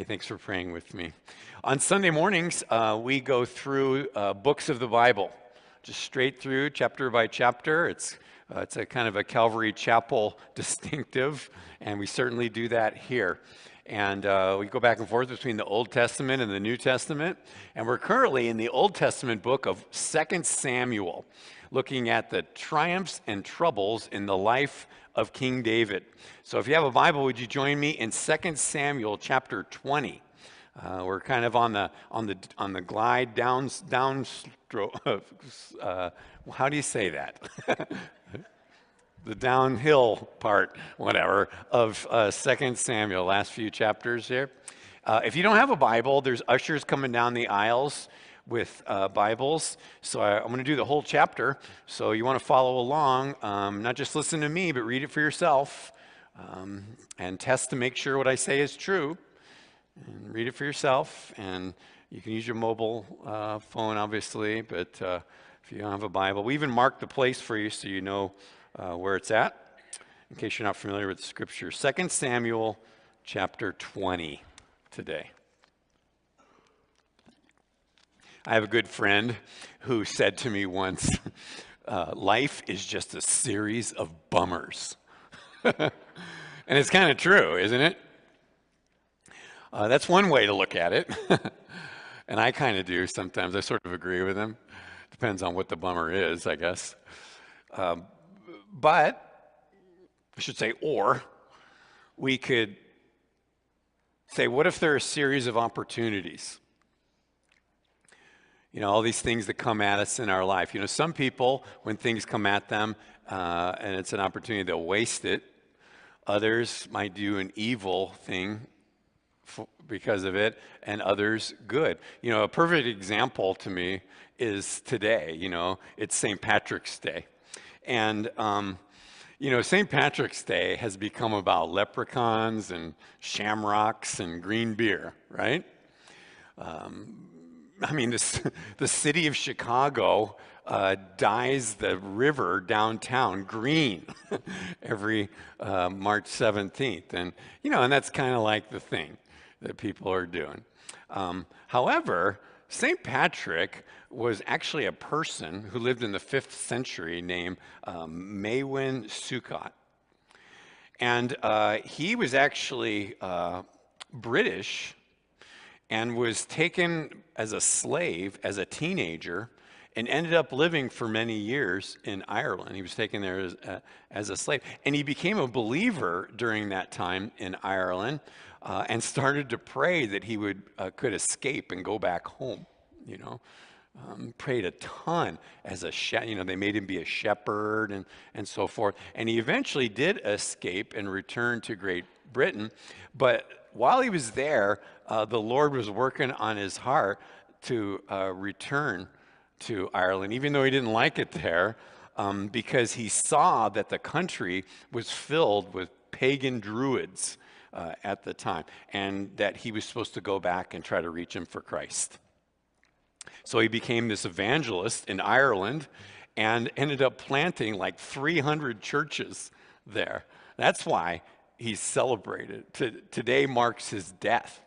Hey, thanks for praying with me. On Sunday mornings, we go through books of the Bible, just straight through, chapter by chapter. It's a kind of a Calvary Chapel distinctive, and we certainly do that here. And we go back and forth between the Old Testament and the New Testament. And we're currently in the Old Testament book of 2 Samuel, looking at the triumphs and troubles in the life of King David. So if you have a Bible, would you join me in 2 Samuel chapter 20? We're kind of on the glide down how do you say that? The downhill part, whatever, of 2 Samuel, last few chapters here. If you don't have a Bible, there's ushers coming down the aisles with Bibles. So I'm going to do the whole chapter. So you want to follow along, not just listen to me, but read it for yourself and test to make sure what I say is true. And read it for yourself. And you can use your mobile phone, obviously, but if you don't have a Bible, we even mark the place for you so you know where it's at, in case you're not familiar with the scripture. 2 Samuel chapter 20 today. I have a good friend who said to me once, life is just a series of bummers. And it's kind of true, isn't it? That's one way to look at it. And I kind of do sometimes. I sort of agree with him. Depends on what the bummer is, I guess. But, I should say, or, we could say, what if there are a series of opportunities? You know, all these things that come at us in our life. You know, some people, when things come at them and it's an opportunity, they'll waste it. Others might do an evil thing because of it, and others good. You know, a perfect example to me is today. You know, it's St. Patrick's Day. And, you know, St. Patrick's Day has become about leprechauns and shamrocks and green beer, right? I mean, the city of Chicago dyes the river downtown green every March 17th. And, you know, and that's kind of like the thing that people are doing. However, St. Patrick was actually a person who lived in the 5th century named Maewyn Succat. And he was actually British and was taken as a slave as a teenager and ended up living for many years in Ireland. He was taken there as a slave. And he became a believer during that time in Ireland and started to pray that he could escape and go back home, you know. Prayed a ton as a you know, they made him be a shepherd and so forth. And he eventually did escape and return to Great Britain. But while he was there, the Lord was working on his heart to return to Ireland, even though he didn't like it there, because he saw that the country was filled with pagan druids at the time, and that he was supposed to go back and try to reach them for Christ. So he became this evangelist in Ireland and ended up planting like 300 churches there. That's why he's celebrated. Today marks his death,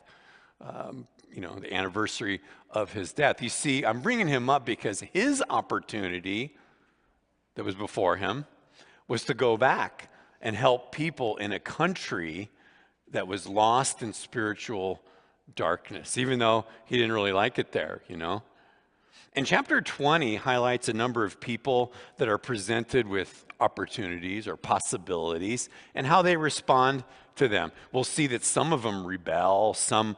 you know, the anniversary of his death. You see, I'm bringing him up because his opportunity that was before him was to go back and help people in a country that was lost in spiritual darkness, even though he didn't really like it there, you know. And chapter 20 highlights a number of people that are presented with opportunities or possibilities and how they respond to them. We'll see that some of them rebel, some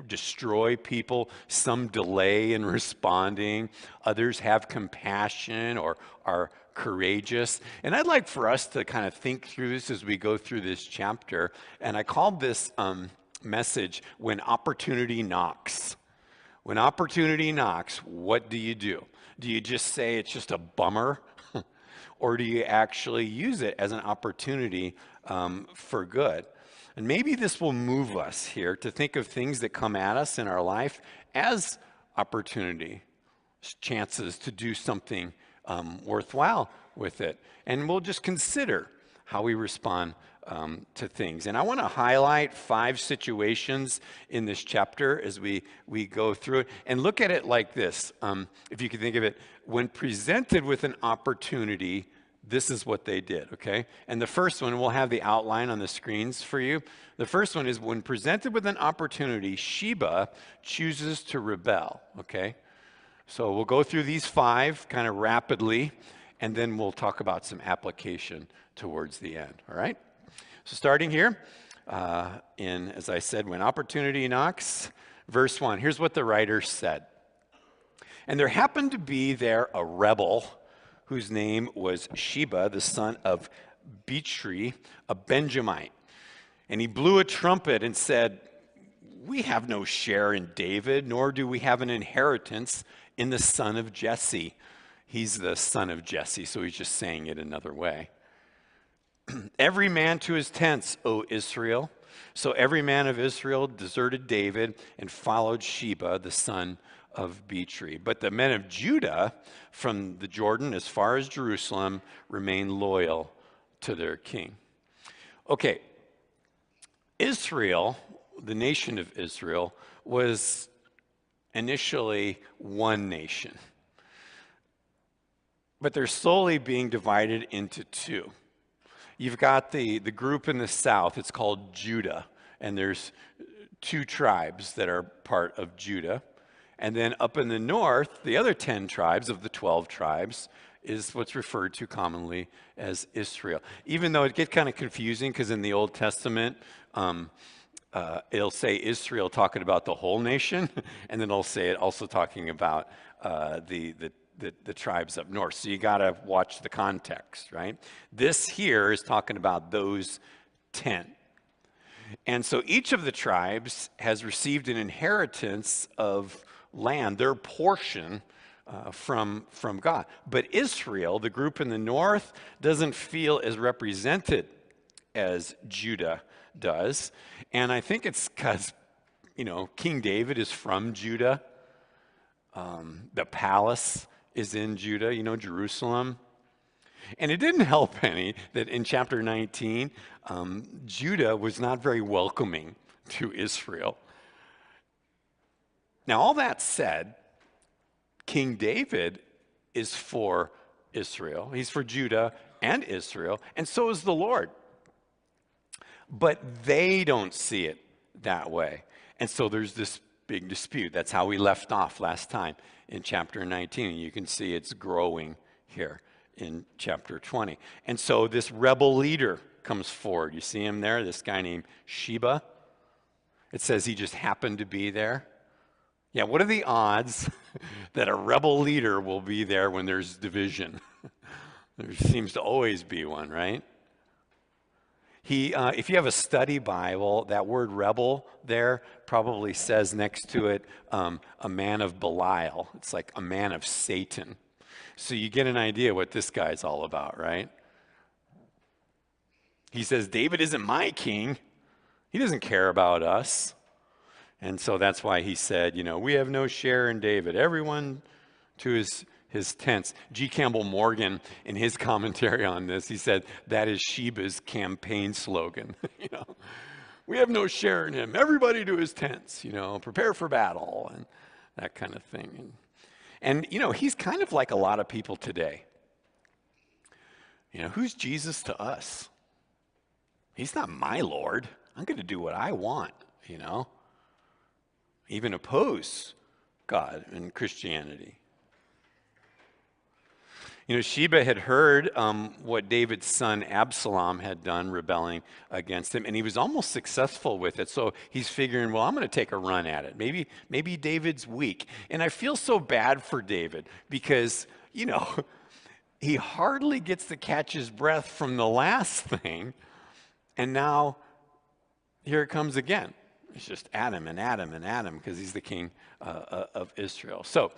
destroy people, some delay in responding, others have compassion or are courageous. And I'd like for us to kind of think through this as we go through this chapter. And I called this message, When Opportunity Knocks. When opportunity knocks, what do you do? Do you just say it's just a bummer? Or do you actually use it as an opportunity for good? And maybe this will move us here to think of things that come at us in our life as opportunity, chances to do something worthwhile with it. And we'll just consider how we respond to things. And I want to highlight 5 situations in this chapter as we go through it and look at it like this. If you can think of it, when presented with an opportunity, this is what they did, okay? And the first one, we'll have the outline on the screens for you. The first one is when presented with an opportunity, Sheba chooses to rebel, okay? So we'll go through these 5 kind of rapidly, and then we'll talk about some application towards the end, all right? So starting here, as I said, when opportunity knocks, verse 1, here's what the writer said. And there happened to be there a rebel whose name was Sheba, the son of Bichri, a Benjamite. And he blew a trumpet and said, we have no share in David, nor do we have an inheritance in the son of Jesse. He's the son of Jesse, so he's just saying it another way. Every man to his tents, O Israel. So every man of Israel deserted David and followed Sheba, the son of Bichri. But the men of Judah, from the Jordan as far as Jerusalem, remained loyal to their king. Okay, Israel, the nation of Israel, was initially one nation. But they're slowly being divided into 2. You've got the group in the south, it's called Judah, and there's 2 tribes that are part of Judah. And then up in the north, the other 10 tribes of the 12 tribes is what's referred to commonly as Israel. Even though it gets kind of confusing because in the Old Testament, it'll say Israel talking about the whole nation, and then it'll say it also talking about the tribes up north. So you got to watch the context, right? This here is talking about those 10. And so each of the tribes has received an inheritance of land, their portion from God. But Israel, the group in the north, doesn't feel as represented as Judah does. And I think it's because, King David is from Judah. The palace is in Judah, Jerusalem. And it didn't help any that in chapter 19, Judah was not very welcoming to Israel. Now, all that said, King David is for Israel. He's for Judah and Israel, and so is the Lord. But they don't see it that way. And so there's this big dispute. That's how we left off last time in chapter 19. You can see it's growing here in chapter 20. And so this rebel leader comes forward. You see him there, this guy named Sheba. It says he just happened to be there. Yeah, what are the odds that a rebel leader will be there when there's division? There seems to always be one, right? If you have a study Bible, that word rebel there probably says next to it a man of Belial. It's like a man of Satan. So you get an idea what this guy's all about, right? He says, David isn't my king. He doesn't care about us. And so that's why he said, we have no share in David. Everyone to his tents. G. Campbell Morgan, in his commentary on this, he said, that is Sheba's campaign slogan. We have no share in him. Everybody to his tents, prepare for battle and that kind of thing. And he's kind of like a lot of people today. Who's Jesus to us? He's not my Lord. I'm going to do what I want, Even oppose God and Christianity. Sheba had heard what David's son Absalom had done, rebelling against him, and he was almost successful with it. So he's figuring, well, I'm going to take a run at it. Maybe David's weak. And I feel so bad for David because, he hardly gets to catch his breath from the last thing, and now here it comes again. It's just Adam and Adam and Adam because he's the king of Israel. So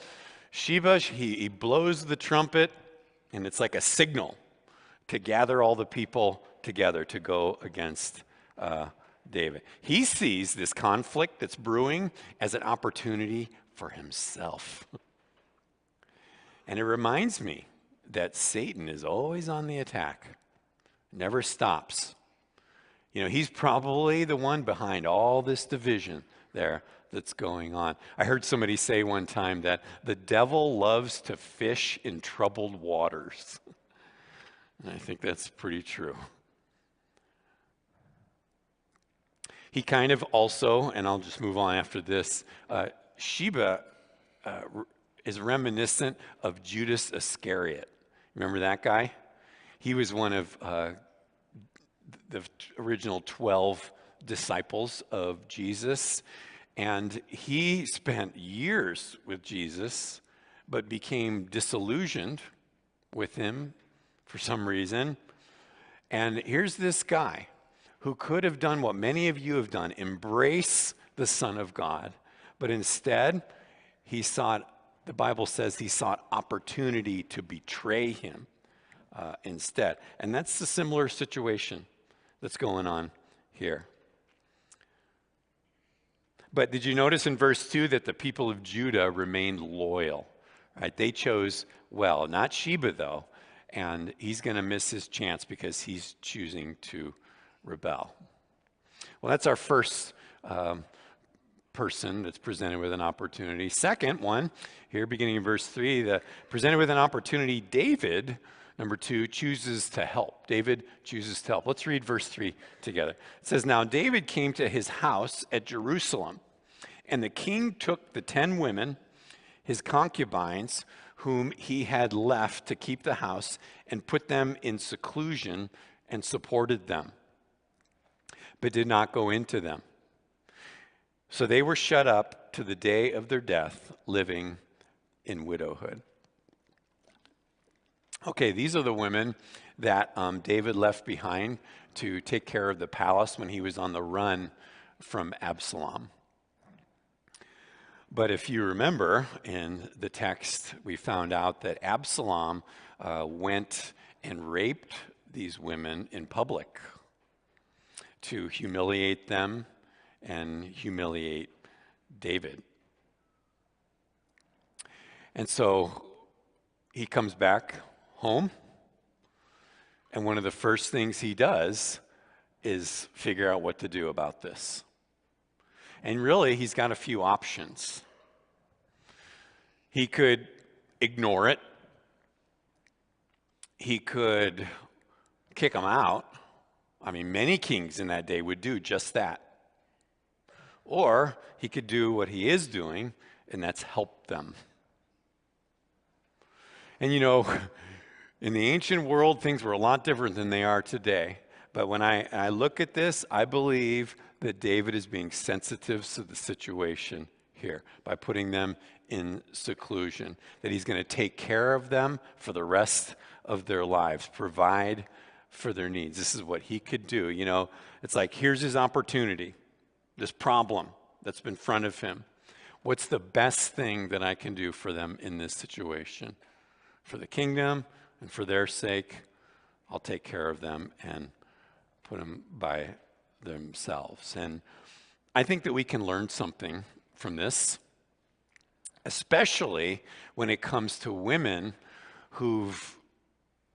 Sheba, he blows the trumpet, and it's like a signal to gather all the people together to go against David. He sees this conflict that's brewing as an opportunity for himself. And it reminds me that Satan is always on the attack, never stops. He's probably the one behind all this division there that's going on. I heard somebody say one time that the devil loves to fish in troubled waters. And I think that's pretty true. He kind of also, and I'll just move on after this, Sheba is reminiscent of Judas Iscariot. Remember that guy? He was one of the original 12 disciples of Jesus, and he spent years with Jesus, but became disillusioned with him for some reason. And here's this guy who could have done what many of you have done, embrace the Son of God. But instead, the Bible says he sought opportunity to betray him instead. And that's the similar situation that's going on here. But did you notice in verse 2 that the people of Judah remained loyal? Right? They chose well, not Sheba though, and he's going to miss his chance because he's choosing to rebel. Well, that's our first person that's presented with an opportunity. Second one, here beginning in verse 3, presented with an opportunity, David, number 2, chooses to help. David chooses to help. Let's read verse 3 together. It says, "Now David came to his house at Jerusalem, and the king took the 10 women, his concubines, whom he had left to keep the house, and put them in seclusion and supported them, but did not go into them. So they were shut up to the day of their death, living in widowhood." Okay, these are the women that David left behind to take care of the palace when he was on the run from Absalom. But if you remember in the text, we found out that Absalom went and raped these women in public to humiliate them and humiliate David. And so he comes back home, and one of the first things he does is figure out what to do about this. And really, he's got a few options. He could ignore it. He could kick them out. I mean, many kings in that day would do just that. Or he could do what he is doing, and that's help them. And in the ancient world, things were a lot different than they are today. But when I look at this, I believe that David is being sensitive to the situation here by putting them in seclusion, that he's going to take care of them for the rest of their lives, provide for their needs. This is what he could do. It's like, here's his opportunity, this problem that's been in front of him. What's the best thing that I can do for them in this situation? For the kingdom and for their sake, I'll take care of them and put them by themselves. And I think that we can learn something from this, especially when it comes to women who've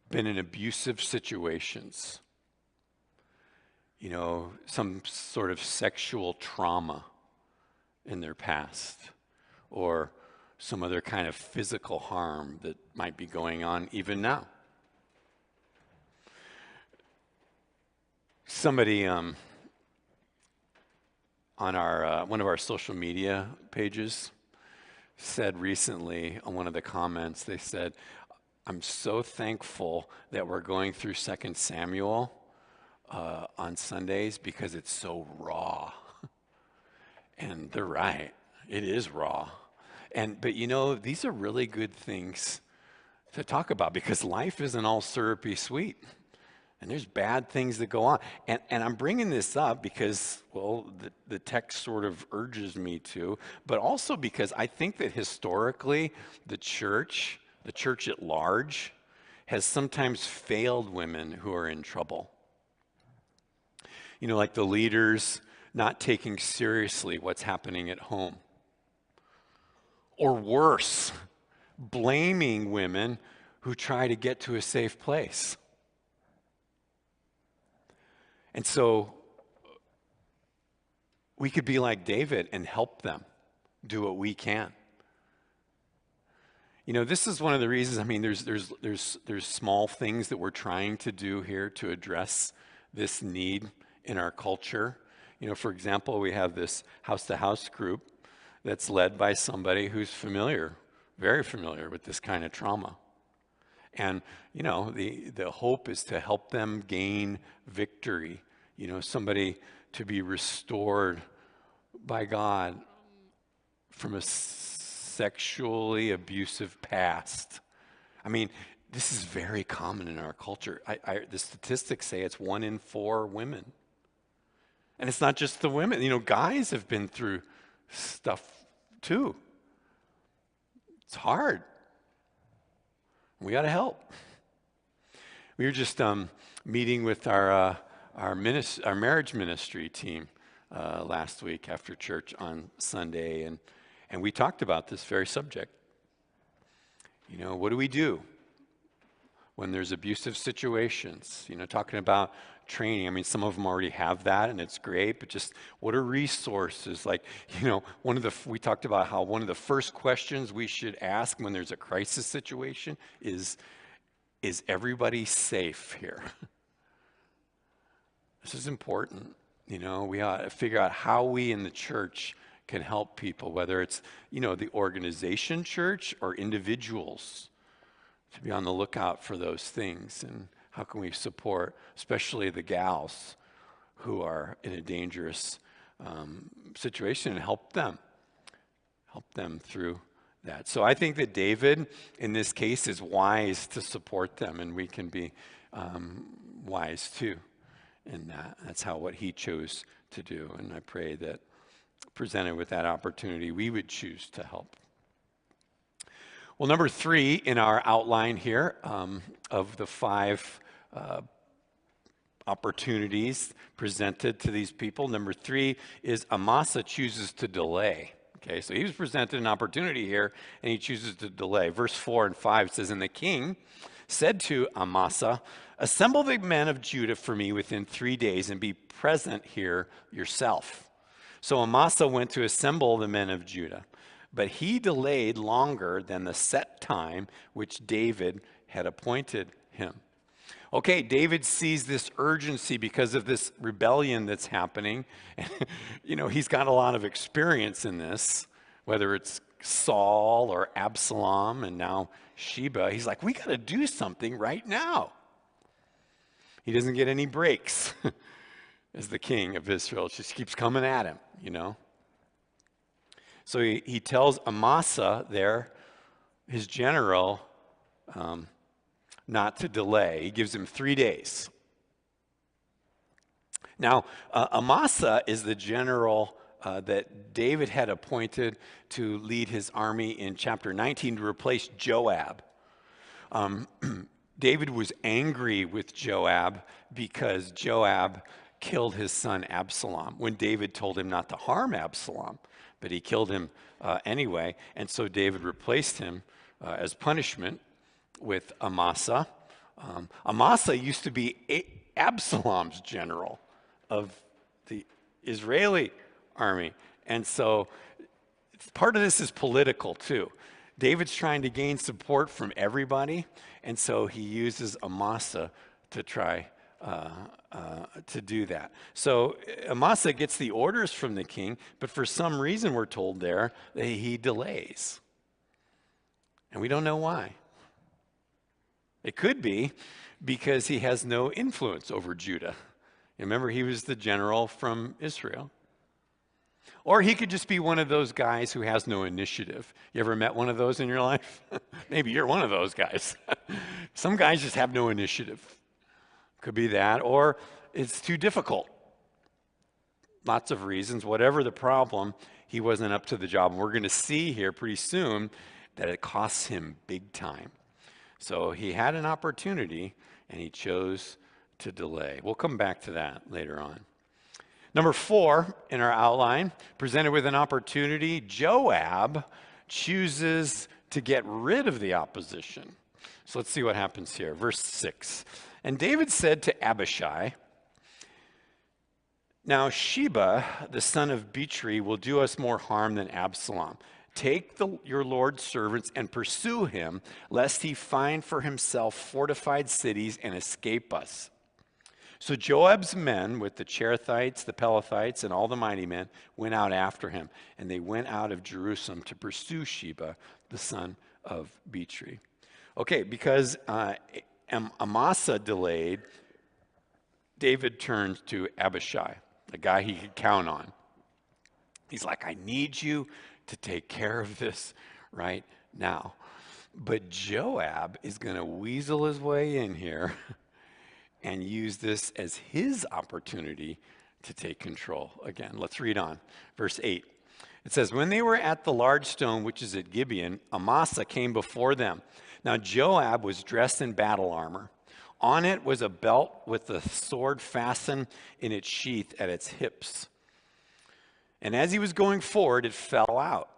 been in abusive situations. Some sort of sexual trauma in their past, or some other kind of physical harm that might be going on even now. Somebody on our one of our social media pages said recently on one of the comments, they said, "I'm so thankful that we're going through 2 Samuel on Sundays because it's so raw." And they're right. It is raw. But these are really good things to talk about because life isn't all syrupy sweet. And there's bad things that go on. And I'm bringing this up because, well, the text sort of urges me to, but also because I think that historically the church at large, has sometimes failed women who are in trouble. Like the leaders not taking seriously what's happening at home. Or worse, blaming women who try to get to a safe place. And so we could be like David and help them do what we can. This is one of the reasons, there's small things that we're trying to do here to address this need in our culture. For example, we have this house-to-house group that's led by somebody who's very familiar with this kind of trauma. And, the hope is to help them gain victory, somebody to be restored by God from a sexually abusive past. This is very common in our culture. The statistics say it's 1 in 4 women. And it's not just the women. Guys have been through stuff too. It's hard. We got to help. We were just meeting with our marriage ministry team last week after church on Sunday, and we talked about this very subject. What do we do when there's abusive situations? Talking about training. Some of them already have that, and it's great, but just what are resources? We talked about how one of the first questions we should ask when there's a crisis situation is everybody safe here? This is important. We ought to figure out how we in the church can help people, whether it's, the organization church or individuals, to be on the lookout for those things. And how can we support, especially the gals who are in a dangerous situation, and help them through that. So I think that David, in this case, is wise to support them, and we can be wise too in that. That's what he chose to do, and I pray that presented with that opportunity, we would choose to help. Well, number 3 in our outline here of the 5 opportunities presented to these people, number 3 is Amasa chooses to delay. Okay, so he was presented an opportunity here, and he chooses to delay. Verse 4 and 5 says, "And the king said to Amasa, 'Assemble the men of Judah for me within 3 days, and be present here yourself.' So Amasa went to assemble the men of Judah, but he delayed longer than the set time which David had appointed him." Okay, David sees this urgency because of this rebellion that's happening. He's got a lot of experience in this, whether it's Saul or Absalom and now Sheba. He's like, we got to do something right now. He doesn't get any breaks as the king of Israel. It just keeps coming at him, So he tells Amasa there, his general, not to delay. He gives him 3 days. Now, Amasa is the general that David had appointed to lead his army in chapter 19 to replace Joab. David was angry with Joab because Joab killed his son Absalom when David told him not to harm Absalom, but he killed him anyway. And so David replaced him as punishment with Amasa. Amasa used to be Absalom's general of the Israeli army. And so part of this is political too. David's trying to gain support from everybody, and so he uses Amasa to try to do that. So Amasa gets the orders from the king, but for some reason we're told there that he delays. And we don't know why. It could be because he has no influence over Judah. Remember, he was the general from Israel. Or he could just be one of those guys who has no initiative. You ever met one of those in your life? Maybe you're one of those guys. Some guys just have no initiative. Could be that. Or it's too difficult. Lots of reasons. Whatever the problem, he wasn't up to the job. And we're going to see here pretty soon that it costs him big time. So he had an opportunity, and he chose to delay. We'll come back to that later on. Number 4 in our outline, presented with an opportunity, Joab chooses to get rid of the opposition. So let's see what happens here. Verse 6. And David said to Abishai, Now Sheba, the son of Bichri, will do us more harm than Absalom. Take your Lord's servants and pursue him, lest he find for himself fortified cities and escape us." So Joab's men, with the Cherethites, the Pelethites, and all the mighty men, went out after him, and they went out of Jerusalem to pursue Sheba, the son of Bichri. Okay, because Amasa delayed, David turned to Abishai, a guy he could count on. He's like, "I need you to take care of this right now." But Joab is going to weasel his way in here and use this as his opportunity to take control. Again, let's read on. Verse 8. It says, "When they were at the large stone, which is at Gibeon, Amasa came before them. Now Joab was dressed in battle armor. On it was a belt with a sword fastened in its sheath at its hips. And as he was going forward, it fell out.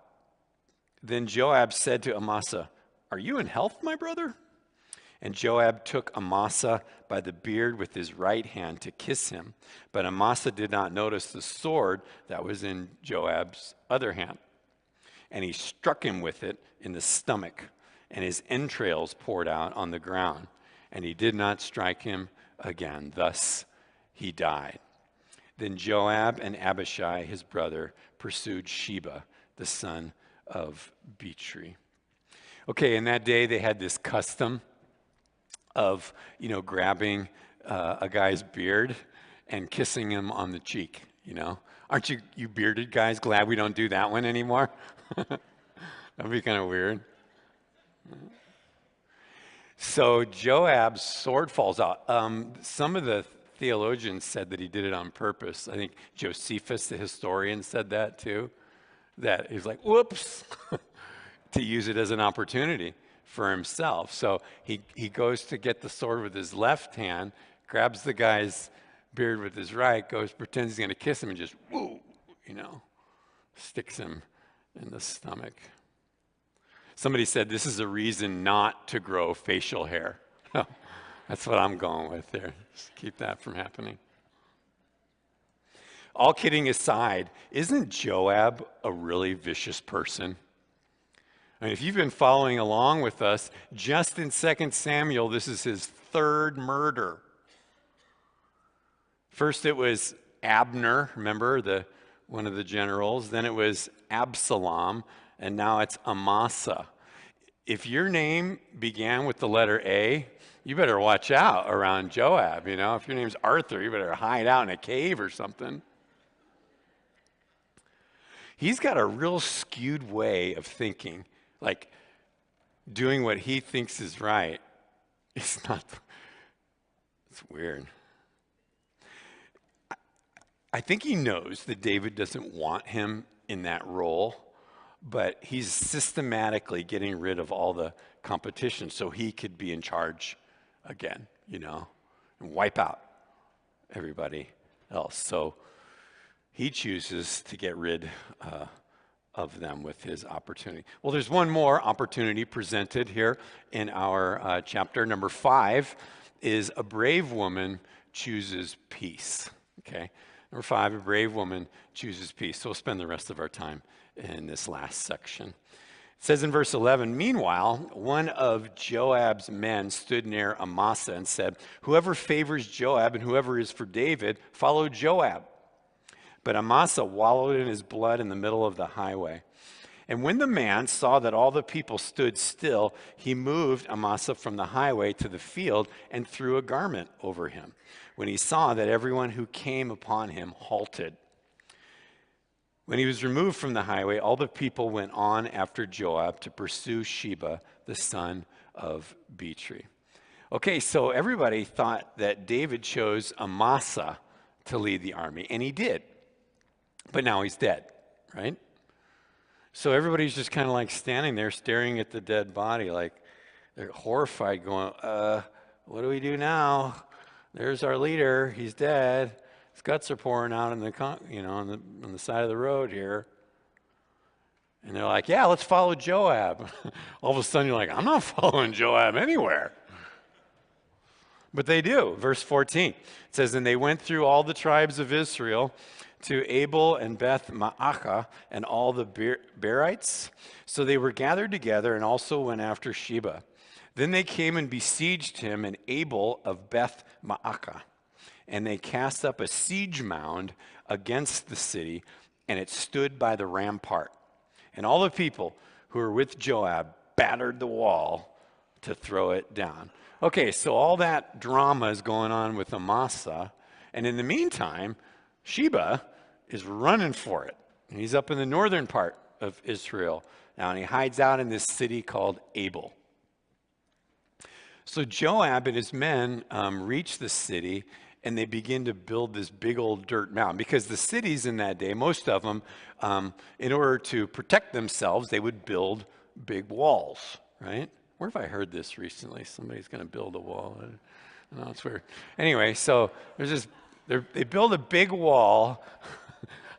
Then Joab said to Amasa, 'Are you in health, my brother?' And Joab took Amasa by the beard with his right hand to kiss him. But Amasa did not notice the sword that was in Joab's other hand. And he struck him with it in the stomach, and his entrails poured out on the ground. And he did not strike him again. Thus he died. Then Joab and Abishai, his brother, pursued Sheba, the son of Bichri." Okay, in that day they had this custom of, grabbing a guy's beard and kissing him on the cheek, Aren't you bearded guys glad we don't do that one anymore? That'd be kind of weird. So Joab's sword falls out. Some of the theologians said that he did it on purpose. I think Josephus, the historian, said that too. That he's like, whoops, to use it as an opportunity for himself. So he goes to get the sword with his left hand, grabs the guy's beard with his right, pretends he's going to kiss him, and just, whoo, sticks him in the stomach. Somebody said this is a reason not to grow facial hair. That's what I'm going with there. Just keep that from happening. All kidding aside, isn't Joab a really vicious person? I mean, if you've been following along with us, just in 2 Samuel, this is his third murder. First it was Abner, remember, one of the generals. Then it was Absalom, and now it's Amasa. If your name began with the letter A, you better watch out around Joab. If your name's Arthur, you better hide out in a cave or something. He's got a real skewed way of thinking, like doing what he thinks is right. It's weird. I think he knows that David doesn't want him in that role, but he's systematically getting rid of all the competition so he could be in charge again, and wipe out everybody else. So he chooses to get rid of them with his opportunity. Well, there's one more opportunity presented here in our chapter. Number 5 is a brave woman chooses peace. Okay. Number 5, a brave woman chooses peace. So we'll spend the rest of our time in this last section. It says in verse 11, "Meanwhile, one of Joab's men stood near Amasa and said, 'Whoever favors Joab and whoever is for David, follow Joab.' But Amasa wallowed in his blood in the middle of the highway. And when the man saw that all the people stood still, he moved Amasa from the highway to the field and threw a garment over him. When he saw that everyone who came upon him halted. When he was removed from the highway, all the people went on after Joab to pursue Sheba, the son of Bichri." Okay, so everybody thought that David chose Amasa to lead the army, and he did. But now he's dead, right? So everybody's just kind of like standing there staring at the dead body, like they're horrified, going, what do we do now? There's our leader. He's dead. His guts are pouring out on the side of the road here. And they're like, yeah, let's follow Joab. All of a sudden you're like, I'm not following Joab anywhere. But they do. Verse 14, it says, and they went through all the tribes of Israel to Abel and Beth Maachah and all the Berites. So they were gathered together and also went after Sheba. Then they came and besieged him in Abel of Beth Maachah. And they cast up a siege mound against the city, and it stood by the rampart. And all the people who were with Joab battered the wall to throw it down. Okay, so all that drama is going on with Amasa, and in the meantime, Sheba is running for it. And he's up in the northern part of Israel now, and he hides out in this city called Abel. So Joab and his men reach the city, and they begin to build this big old dirt mound. Because the cities in that day, most of them, in order to protect themselves, they would build big walls, right? Where have I heard this recently? Somebody's going to build a wall. No, it's weird. Anyway, so they build a big wall.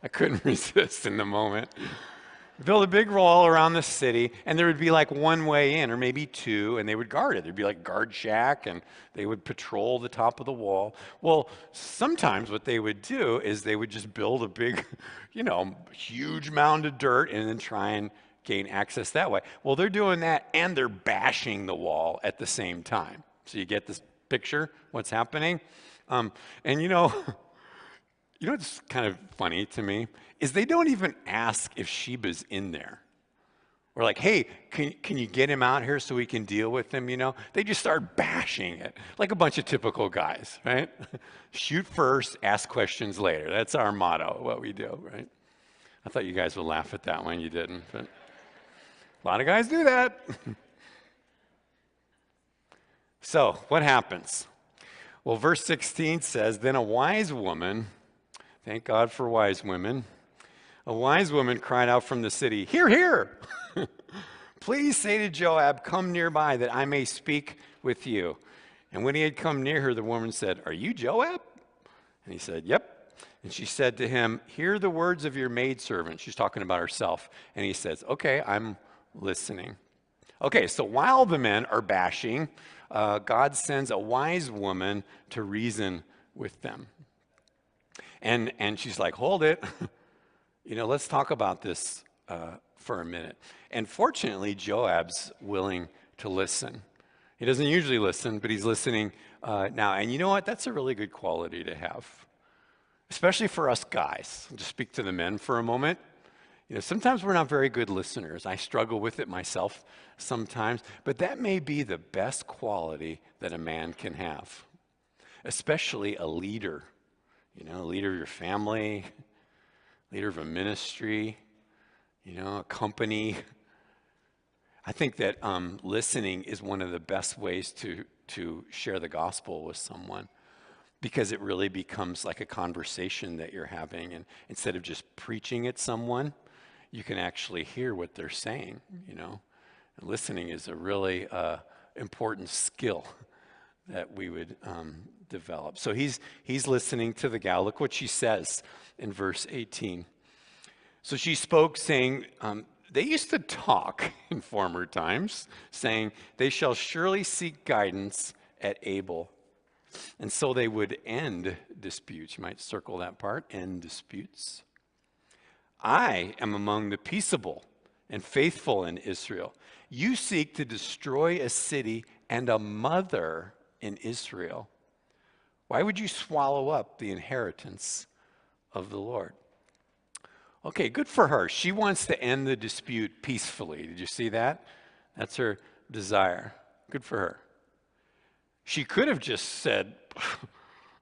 I couldn't resist in the moment. Build a big wall around the city, and there would be like one way in, or maybe two, and they would guard it. There'd be like a guard shack, and they would patrol the top of the wall. Well, sometimes what they would do is they would just build a big, huge mound of dirt and then try and gain access that way. Well, they're doing that, and they're bashing the wall at the same time. So you get this picture, what's happening? What's kind of funny to me is they don't even ask if Sheba's in there. Or like, hey, can you get him out here so we can deal with him, They just start bashing it, like a bunch of typical guys, right? Shoot first, ask questions later. That's our motto, what we do, right? I thought you guys would laugh at that one. You didn't, but a lot of guys do that. So what happens? Well, verse 16 says, then a wise woman, thank God for wise women, a wise woman cried out from the city, hear, hear. Please say to Joab, come nearby that I may speak with you. And when he had come near her, the woman said, are you Joab? And he said, yep. And she said to him, hear the words of your maidservant. She's talking about herself. And he says, okay, I'm listening. Okay, so while the men are bashing, God sends a wise woman to reason with them. And she's like, hold it. Let's talk about this for a minute. And fortunately, Joab's willing to listen. He doesn't usually listen, but he's listening now. And you know what? That's a really good quality to have, especially for us guys. I'll just speak to the men for a moment. Sometimes we're not very good listeners. I struggle with it myself sometimes, but that may be the best quality that a man can have, especially a leader. A leader of your family, leader of a ministry, a company. I think that listening is one of the best ways to share the gospel with someone, because it really becomes like a conversation that you're having. And instead of just preaching at someone, you can actually hear what they're saying, And listening is a really important skill that we would develop. So he's listening to the gal. Look what she says in verse 18. So she spoke, saying, they used to talk in former times, saying, they shall surely seek guidance at Abel. And so they would end disputes. You might circle that part, end disputes. I am among the peaceable and faithful in Israel. You seek to destroy a city and a mother in Israel. Why would you swallow up the inheritance of the Lord? Okay, good for her. She wants to end the dispute peacefully. Did you see that? That's her desire. Good for her. She could have just said,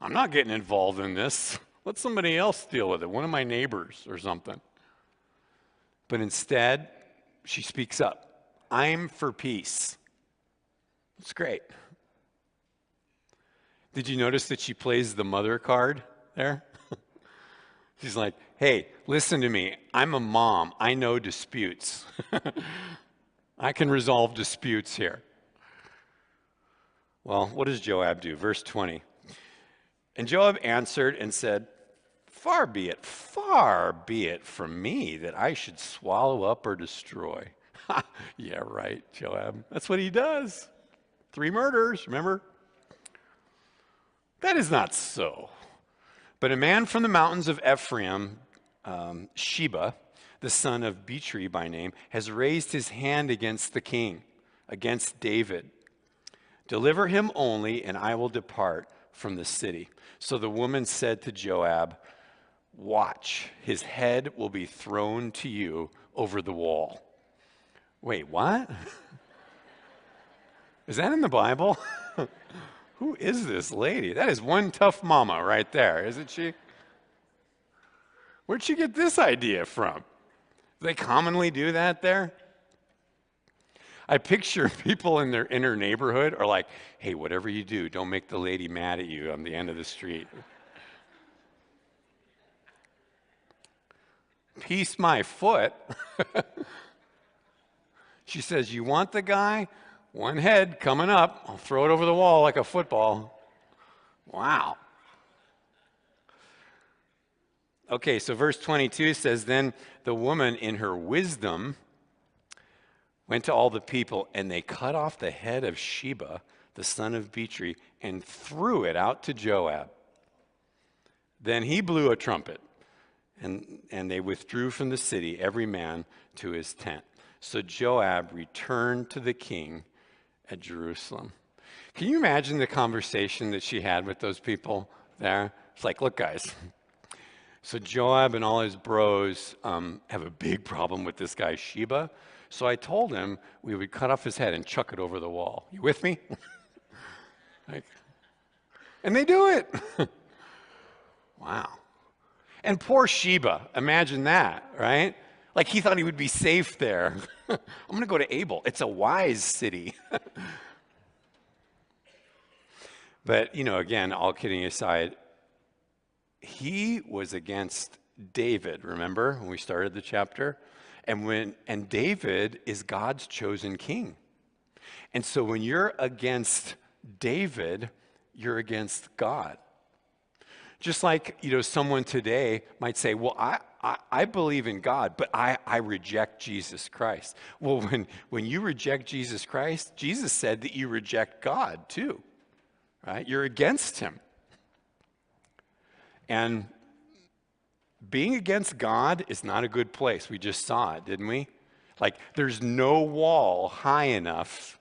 I'm not getting involved in this. Let somebody else deal with it, one of my neighbors or something. But instead, she speaks up. I'm for peace. It's great. Did you notice that she plays the mother card there? She's like, hey, listen to me. I'm a mom. I know disputes. I can resolve disputes here. Well, what does Joab do? Verse 20. And Joab answered and said, far be it from me that I should swallow up or destroy. Yeah, right, Joab. That's what he does. 3 murders, remember? That is not so. But a man from the mountains of Ephraim, Sheba, the son of Bichri by name, has raised his hand against the king, against David. Deliver him only, and I will depart from the city. So the woman said to Joab, watch, his head will be thrown to you over the wall. Wait, what? Is that in the Bible? Who is this lady? That is one tough mama right there, isn't she? Where'd she get this idea from? Do they commonly do that there? I picture people in her neighborhood are like, hey, whatever you do, don't make the lady mad at you on the end of the street. Peace my foot. She says, you want the guy? One head coming up. I'll throw it over the wall like a football. Wow. Okay, so verse 22 says, then the woman in her wisdom went to all the people, and they cut off the head of Sheba, the son of Bichri, and threw it out to Joab. Then he blew a trumpet, and they withdrew from the city, every man to his tent. So Joab returned to the king at Jerusalem. Can you imagine the conversation that she had with those people there? It's like, look, guys. So Joab and all his bros have a big problem with this guy Sheba. So I told him we would cut off his head and chuck it over the wall. You with me? And they do it. Wow. And poor Sheba, imagine that, right? Like he thought he would be safe there. I'm going to go to Abel. It's a wise city. But, again, all kidding aside, he was against David, remember when we started the chapter? And David is God's chosen king. And so when you're against David, you're against God. Just like, someone today might say, well, I believe in God, but I reject Jesus Christ. Well, when you reject Jesus Christ, Jesus said that you reject God too, right? You're against him. And being against God is not a good place. We just saw it, didn't we? Like, there's no wall high enough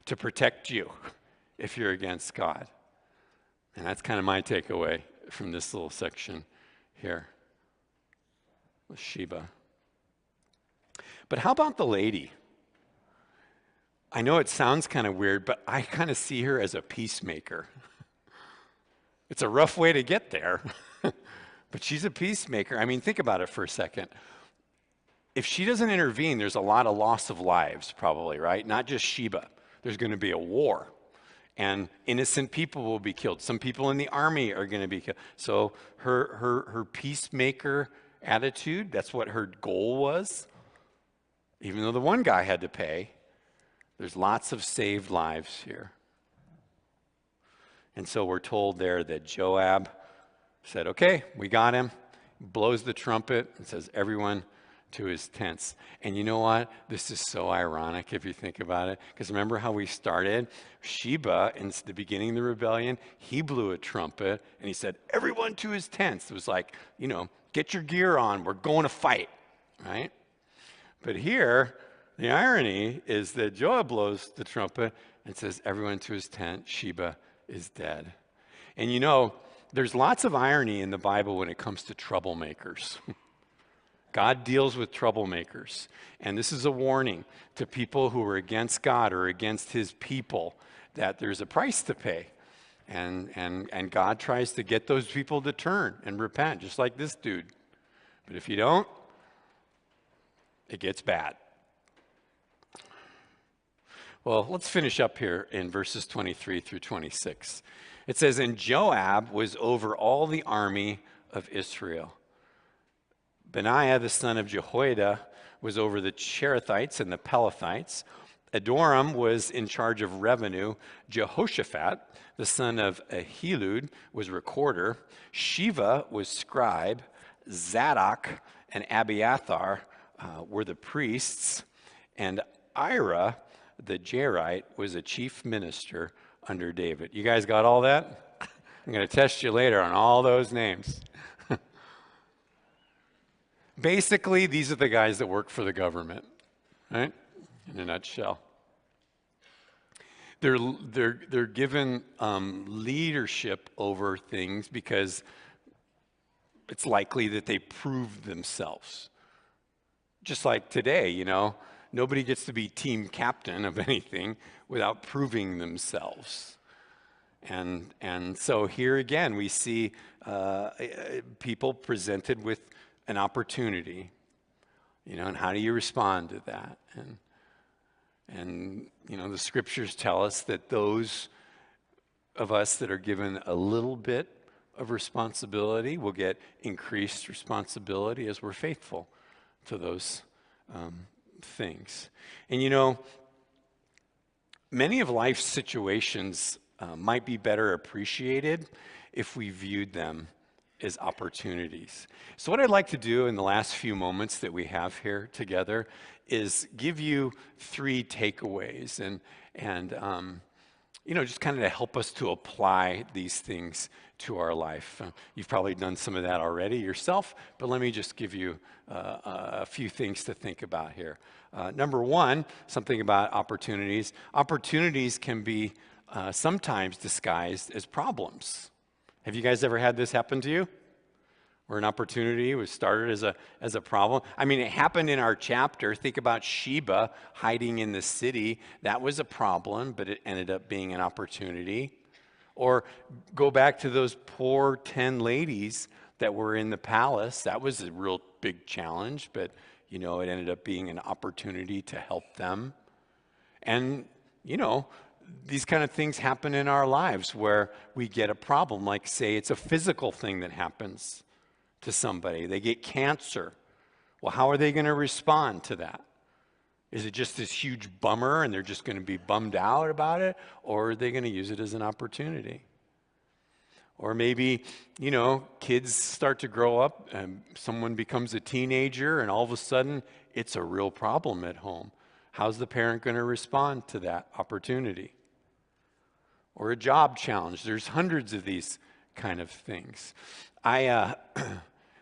to protect you if you're against God. And that's kind of my takeaway from this little section here with Sheba. But how about the lady? I know it sounds kind of weird, but I kind of see her as a peacemaker. It's a rough way to get there. But she's a peacemaker. I mean, think about it for a second. If she doesn't intervene, there's a lot of loss of lives, probably, right? Not just Sheba. There's going to be a war, and innocent people will be killed. Some people in the army are going to be killed. So her peacemaker attitude, that's what her goal was. Even though the one guy had to pay, there's lots of saved lives here. And so we're told there that Joab said, okay, we got him, blows the trumpet, and says, everyone to his tents. And you know what? This is so ironic if you think about it. Because remember how we started? Sheba, in the beginning of the rebellion, he blew a trumpet, and he said, everyone to his tents. It was like, get your gear on. We're going to fight, right? But here, the irony is that Joab blows the trumpet and says, everyone to his tent. Sheba is dead. And there's lots of irony in the Bible when it comes to troublemakers. God deals with troublemakers. And this is a warning to people who are against God or against his people that there's a price to pay. And God tries to get those people to turn and repent, just like this dude. But if you don't, it gets bad. Well, let's finish up here in verses 23 through 26. It says, and Joab was over all the army of Israel. Benaiah, the son of Jehoiada, was over the Cherethites and the Pelethites. Adoram was in charge of revenue. Jehoshaphat, the son of Ahilud, was recorder. Shiva was scribe. Zadok and Abiathar were the priests. And Ira, the Jairite, was a chief minister under David. You guys got all that? I'm going to test you later on all those names. Basically, these are the guys that work for the government, right? In a nutshell. They're given leadership over things because it's likely that they prove themselves. Just like today, nobody gets to be team captain of anything without proving themselves. And so here again, we see people presented with an opportunity, and how do you respond to that? And the scriptures tell us that those of us that are given a little bit of responsibility will get increased responsibility as we're faithful to those things. And many of life's situations might be better appreciated if we viewed them as opportunities. So what I'd like to do in the last few moments that we have here together is give you 3 takeaways and just kind of to help us to apply these things to our life. You've probably done some of that already yourself, but let me just give you a few things to think about here. Number 1, something about opportunities. Opportunities can be sometimes disguised as problems. Have you guys ever had this happen to you? Where an opportunity was started as a problem? I mean, it happened in our chapter. Think about Sheba hiding in the city. That was a problem, but it ended up being an opportunity. Or go back to those poor 10 ladies that were in the palace. That was a real big challenge, but it ended up being an opportunity to help them. And these kind of things happen in our lives where we get a problem, like say it's a physical thing that happens to somebody. They get cancer. Well, how are they going to respond to that? Is it just this huge bummer and they're just going to be bummed out about it? Or are they going to use it as an opportunity? Or maybe, kids start to grow up and someone becomes a teenager and all of a sudden it's a real problem at home. How's the parent going to respond to that opportunity? Or a job challenge. There's hundreds of these kind of things. I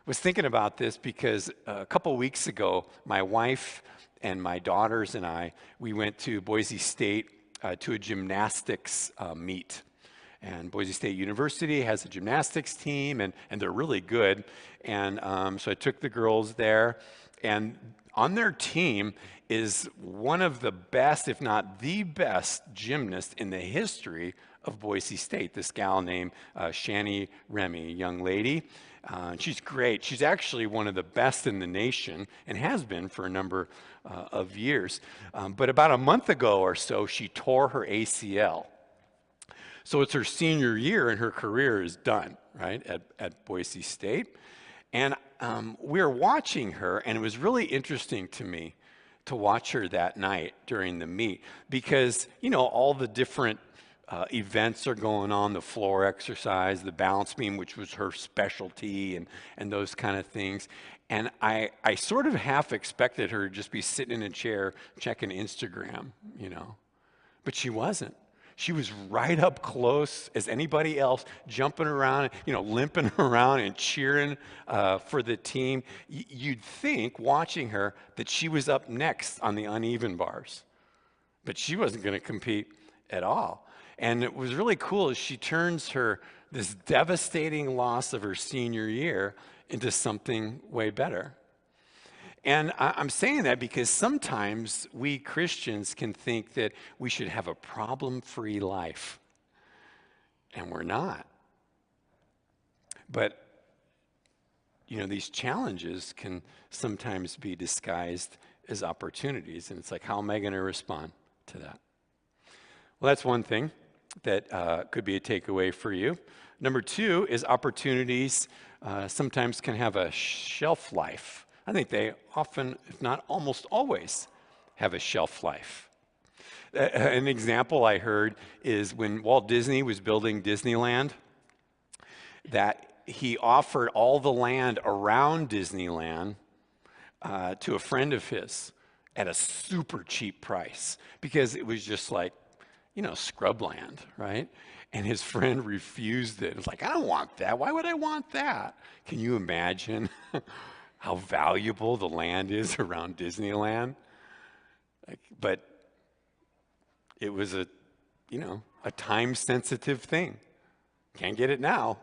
was thinking about this because a couple weeks ago, my wife and my daughters and we went to Boise State to a gymnastics meet. And Boise State University has a gymnastics team, and they're really good. And so I took the girls there, and on their team is one of the best, if not the best, gymnast in the history of Boise State, this gal named Shani Remy, a young lady. She's great. She's actually one of the best in the nation and has been for a number of years. But about a month ago or so, she tore her ACL. So it's her senior year and her career is done, right, at Boise State. And we were watching her, and it was really interesting to me to watch her that night during the meet because, all the different events are going on, the floor exercise, the balance beam, which was her specialty, and those kind of things. And I sort of half expected her to just be sitting in a chair checking Instagram, but she wasn't. She was right up close as anybody else, jumping around, limping around and cheering for the team. You'd think, watching her, that she was up next on the uneven bars. But she wasn't going to compete at all. And it was really cool as she turns this devastating loss of her senior year into something way better. And I'm saying that because sometimes we Christians can think that we should have a problem-free life, and we're not. But, these challenges can sometimes be disguised as opportunities, and it's like, how am I going to respond to that? Well, that's one thing that could be a takeaway for you. Number 2 is opportunities sometimes can have a shelf life. I think they often, if not almost always, have a shelf life. An example I heard is when Walt Disney was building Disneyland, that he offered all the land around Disneyland to a friend of his at a super cheap price because it was just like, scrubland, right? And his friend refused it. It was like, I don't want that. Why would I want that? Can you imagine how valuable the land is around Disneyland? But it was a time-sensitive thing. Can't get it now.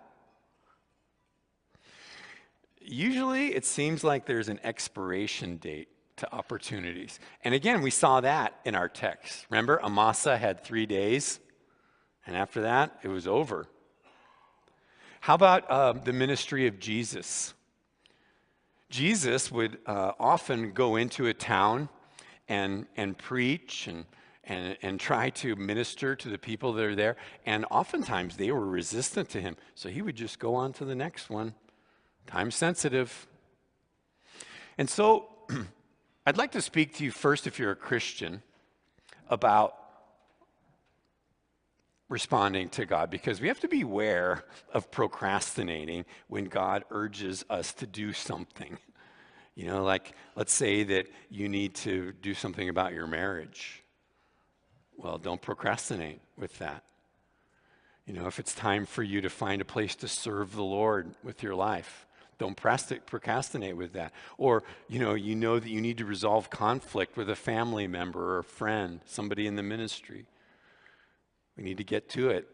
Usually, it seems like there's an expiration date to opportunities. And again, we saw that in our text. Remember, Amasa had 3 days, and after that, it was over. How about the ministry of Jesus? Jesus would often go into a town and preach and try to minister to the people that are there. And oftentimes, they were resistant to him. So he would just go on to the next one. Time sensitive. And so I'd like to speak to you first, if you're a Christian, about responding to God, because we have to beware of procrastinating when God urges us to do something. Like let's say that you need to do something about your marriage. Well, don't procrastinate with that. If it's time for you to find a place to serve the Lord with your life, don't procrastinate with that. Or, you know that you need to resolve conflict with a family member or a friend, somebody in the ministry. We need to get to it.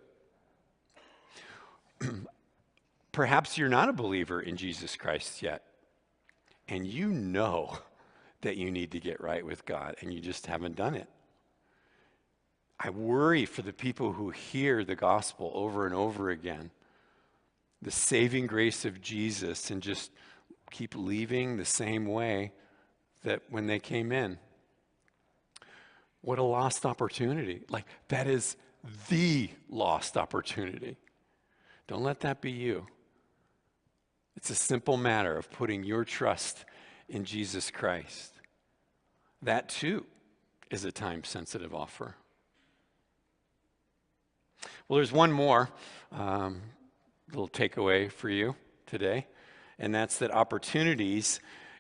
Perhaps you're not a believer in Jesus Christ yet, and you know that you need to get right with God, and you just haven't done it. I worry for the people who hear the gospel over and over again, the saving grace of Jesus, and just keep leaving the same way that when they came in. What a lost opportunity. Like, that is the lost opportunity. Don't let that be you. It's a simple matter of putting your trust in Jesus Christ. That too is a time-sensitive offer. Well, there's one more little takeaway for you today, and that's that opportunities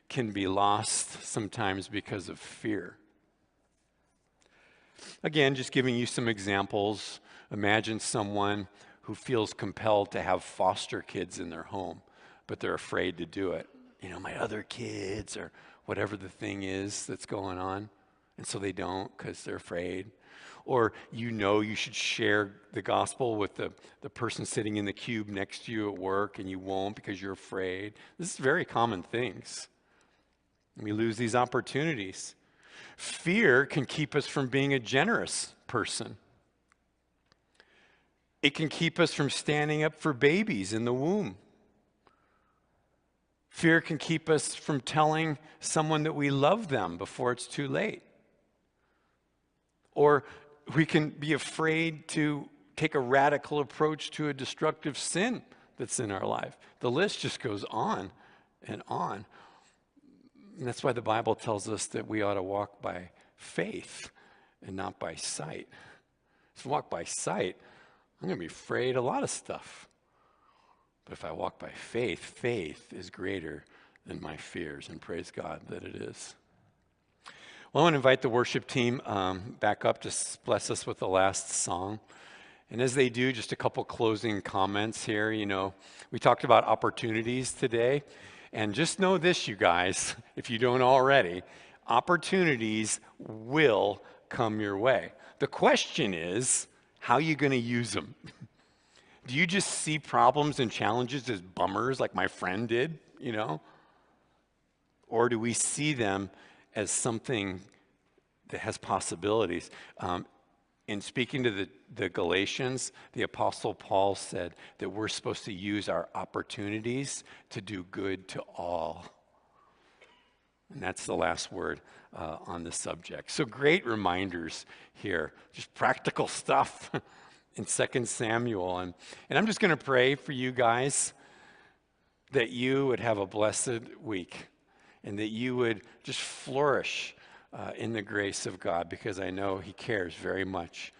can be lost sometimes because of fear. Again, just giving you some examples. Imagine someone who feels compelled to have foster kids in their home, but they're afraid to do it. My other kids, or whatever the thing is that's going on, and so they don't because they're afraid. Or you should share the gospel with the person sitting in the cube next to you at work, and you won't because you're afraid. This is very common things. We lose these opportunities. Fear can keep us from being a generous person. It can keep us from standing up for babies in the womb. Fear can keep us from telling someone that we love them before it's too late. Or we can be afraid to take a radical approach to a destructive sin that's in our life. The list just goes on and on. And that's why the Bible tells us that we ought to walk by faith and not by sight. If I walk by sight, I'm going to be afraid of a lot of stuff. But if I walk by faith, faith is greater than my fears, and praise God that it is. Well, I want to invite the worship team back up to bless us with the last song. And as they do, just a couple closing comments here. We talked about opportunities today. And just know this, you guys, if you don't already, opportunities will come your way. The question is, how are you going to use them? Do you just see problems and challenges as bummers like my friend did, Or do we see them as something that has possibilities? In speaking to the Galatians, the Apostle Paul said that we're supposed to use our opportunities to do good to all. And that's the last word on the subject. So great reminders here, just practical stuff in 2 Samuel. And I'm just going to pray for you guys that you would have a blessed week and that you would just flourish in the grace of God, because I know He cares very much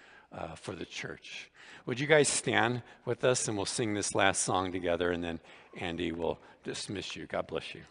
for the church. Would you guys stand with us, and we'll sing this last song together, and then Andy will dismiss you. God bless you.